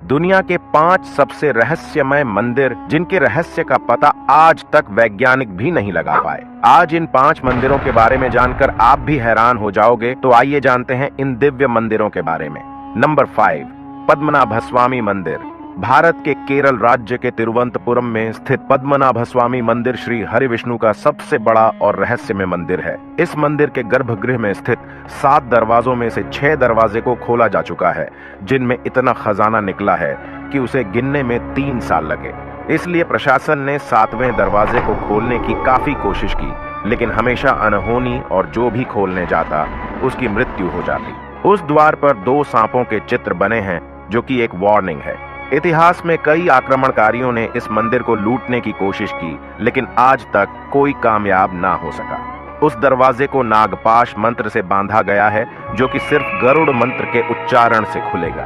दुनिया के 5 सबसे रहस्यमय मंदिर जिनके रहस्य का पता आज तक वैज्ञानिक भी नहीं लगा पाए। आज इन 5 मंदिरों के बारे में जानकर आप भी हैरान हो जाओगे। तो आइए जानते हैं इन दिव्य मंदिरों के बारे में। नंबर 5, पद्मनाभस्वामी मंदिर। भारत के केरल राज्य के तिरुवनंतपुरम में स्थित पद्मनाभस्वामी मंदिर श्री हरि विष्णु का सबसे बड़ा और रहस्यमय मंदिर है। इस मंदिर के गर्भगृह में स्थित 7 दरवाजों में से 6 दरवाजे को खोला जा चुका है, जिनमें इतना खजाना निकला है कि उसे गिनने में 3 साल लगे। इसलिए प्रशासन ने 7वें दरवाजे को खोलने की काफी कोशिश की, लेकिन हमेशा अनहोनी और जो भी खोलने जाता उसकी मृत्यु हो जाती। उस द्वार पर 2 सांपों के चित्र बने हैं, जो कि एक वार्निंग है। इतिहास में कई आक्रमणकारियों ने इस मंदिर को लूटने की कोशिश की, लेकिन आज तक कोई कामयाब ना हो सका। उस दरवाजे को नागपाश मंत्र से बांधा गया है, जो कि सिर्फ गरुड़ मंत्र के उच्चारण से खुलेगा।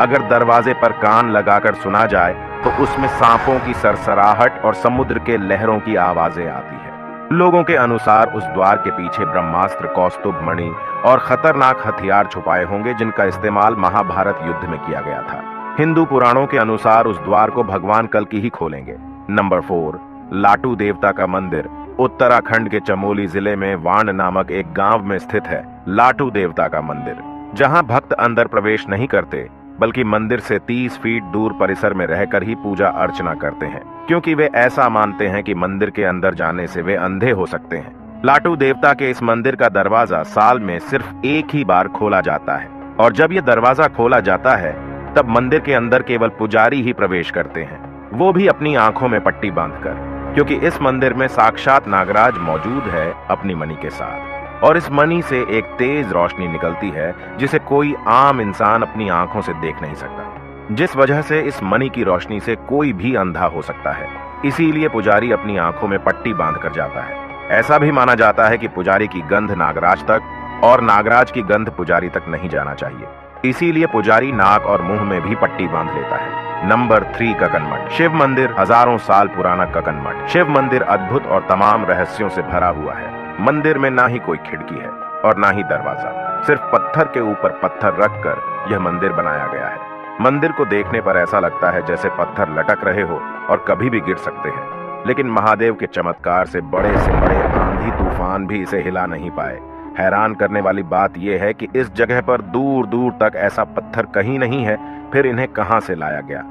अगर दरवाजे पर कान लगाकर सुना जाए तो उसमें सांपों की सरसराहट और समुद्र के लहरों की आवाजें आती है। लोगों के अनुसार उस द्वार के पीछे ब्रह्मास्त्र, कौस्तुभ मणि और खतरनाक हथियार छुपाए होंगे, जिनका इस्तेमाल महाभारत युद्ध में किया गया था। हिंदू पुराणों के अनुसार उस द्वार को भगवान कल्कि ही खोलेंगे। नंबर 4, लाटू देवता का मंदिर। उत्तराखंड के चमोली जिले में वाण नामक एक गांव में स्थित है लाटू देवता का मंदिर, जहां भक्त अंदर प्रवेश नहीं करते, बल्कि मंदिर से 30 फीट दूर परिसर में रहकर ही पूजा अर्चना करते हैं, क्योंकि वे ऐसा मानते हैं कि मंदिर के अंदर जाने से वे अंधे हो सकते हैं। लाटू देवता के इस मंदिर का दरवाजा साल में सिर्फ एक ही बार खोला जाता है, और जब यह दरवाजा खोला जाता है तब मंदिर के अंदर केवल पुजारी ही प्रवेश करते हैं, वो भी अपनी आंखों में पट्टी बांधकर, क्योंकि इस मंदिर में साक्षात नागराज मौजूद है अपनी मणि के साथ, और इस मणि से एक तेज रोशनी निकलती है जिसे कोई आम इंसान अपनी आंखों से देख नहीं सकता, जिस वजह से इस मणि की रोशनी से कोई भी अंधा हो सकता है। इसीलिए पुजारी अपनी आंखों में पट्टी बांधकर जाता है। ऐसा भी माना जाता है कि पुजारी की गंध नागराज तक और नागराज की गंध पुजारी तक नहीं जाना चाहिए, इसीलिए पुजारी नाक और मुंह में भी पट्टी बांध लेता है। नंबर 3, ककनमठ। शिव मंदिर। हजारों साल पुराना ककनमठ शिव मंदिर अद्भुत और तमाम रहस्यों से भरा हुआ है। मंदिर में ना ही कोई खिड़की है और ना ही दरवाजा, सिर्फ पत्थर के ऊपर पत्थर रखकर यह मंदिर बनाया गया है। मंदिर को देखने पर ऐसा लगता है जैसे पत्थर लटक रहे हो और कभी भी गिर सकते हैं, लेकिन महादेव के चमत्कार से बड़े आंधी तूफान भी इसे हिला नहीं पाए। हैरान करने वाली बात यह है कि इस जगह पर दूर दूर तक ऐसा पत्थर कहीं नहीं है, फिर इन्हें कहां से लाया गया।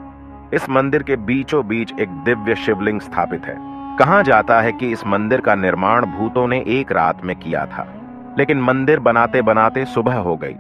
इस मंदिर के बीचों बीच एक दिव्य शिवलिंग स्थापित है। कहा जाता है कि इस मंदिर का निर्माण भूतों ने एक रात में किया था, लेकिन मंदिर बनाते बनाते सुबह हो गई,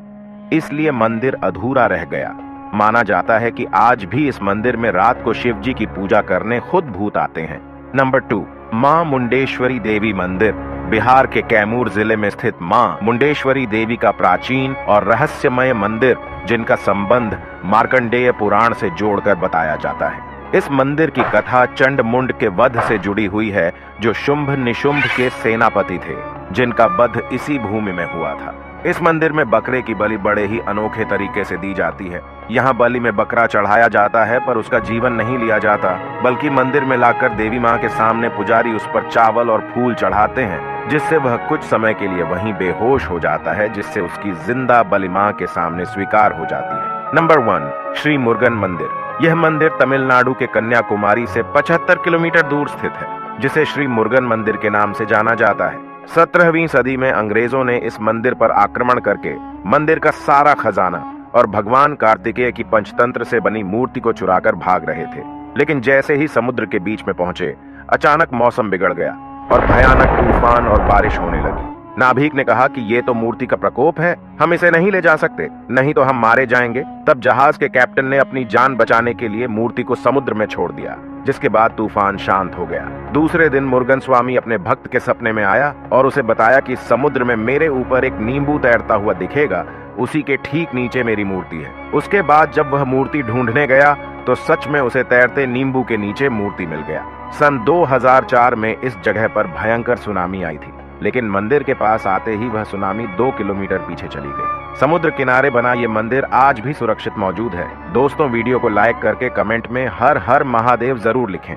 इसलिए मंदिर अधूरा रह गया। माना जाता है कि आज भी इस मंदिर में रात को शिव जी की पूजा करने खुद भूत आते हैं। नंबर 2, मां मुंडेश्वरी देवी मंदिर। बिहार के कैमूर जिले में स्थित मां मुंडेश्वरी देवी का प्राचीन और रहस्यमय मंदिर, जिनका संबंध मार्कंडेय पुराण से जोड़कर बताया जाता है। इस मंदिर की कथा चंड मुंड के वध से जुड़ी हुई है, जो शुंभ निशुंभ के सेनापति थे, जिनका वध इसी भूमि में हुआ था। इस मंदिर में बकरे की बलि बड़े ही अनोखे तरीके से दी जाती है। यहाँ बलि में बकरा चढ़ाया जाता है, पर उसका जीवन नहीं लिया जाता, बल्कि मंदिर में लाकर देवी माँ के सामने पुजारी उस पर चावल और फूल चढ़ाते हैं, जिससे वह कुछ समय के लिए वहीं बेहोश हो जाता है, जिससे उसकी जिंदा बलि माँ के सामने स्वीकार हो जाती है। नंबर 1, श्री मुरुगन मंदिर। यह मंदिर तमिलनाडु के कन्याकुमारी से 75 किलोमीटर दूर स्थित है, जिसे श्री मुरुगन मंदिर के नाम से जाना जाता है। 17वीं सदी में अंग्रेजों ने इस मंदिर पर आक्रमण करके मंदिर का सारा खजाना और भगवान कार्तिकेय की पंचतंत्र से बनी मूर्ति को चुराकर भाग रहे थे। लेकिन जैसे ही समुद्र के बीच में पहुंचे, अचानक मौसम बिगड़ गया और भयानक तूफान और बारिश होने लगी। नाभिक ने कहा कि ये तो मूर्ति का प्रकोप है, हम इसे नहीं ले जा सकते, नहीं तो हम मारे जाएंगे। तब जहाज के कैप्टन ने अपनी जान बचाने के लिए मूर्ति को समुद्र में छोड़ दिया, जिसके बाद तूफान शांत हो गया। दूसरे दिन मुरुगन स्वामी अपने भक्त के सपने में आया और उसे बताया कि समुद्र में मेरे ऊपर एक नींबू तैरता हुआ दिखेगा, उसी के ठीक नीचे मेरी मूर्ति है। उसके बाद जब वह मूर्ति ढूंढने गया तो सच में उसे तैरते नींबू के नीचे मूर्ति मिल गया। सन 2004 में इस जगह पर भयंकर सुनामी आई थी, लेकिन मंदिर के पास आते ही वह सुनामी 2 किलोमीटर पीछे चली गई। समुद्र किनारे बना ये मंदिर आज भी सुरक्षित मौजूद है। दोस्तों, वीडियो को लाइक करके कमेंट में हर हर महादेव जरूर लिखें।